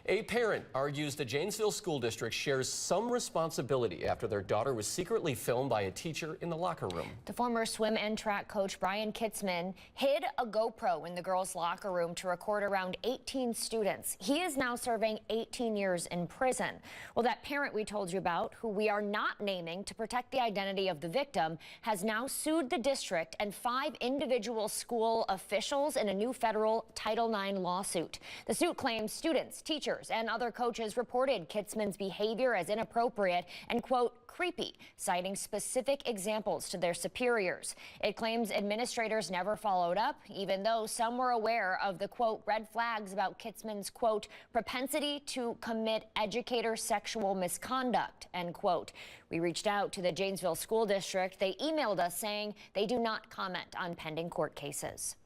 A parent argues the Janesville School District shares some responsibility after their daughter was secretly filmed by a teacher in the locker room. The former swim and track coach Brian Kitzman hid a GoPro in the girls' locker room to record around 18 students. He is now serving 18 years in prison. Well, that parent we told you about, who we are not naming to protect the identity of the victim, has now sued the district and 5 individual school officials in a new federal Title IX lawsuit. The suit claims students, teachers, and other coaches reported Kitzman's behavior as inappropriate and, quote, creepy, citing specific examples to their superiors. It claims administrators never followed up, even though some were aware of the, quote, red flags about Kitzman's, quote, propensity to commit educator sexual misconduct, end quote. We reached out to the Janesville School District. They emailed us saying they do not comment on pending court cases.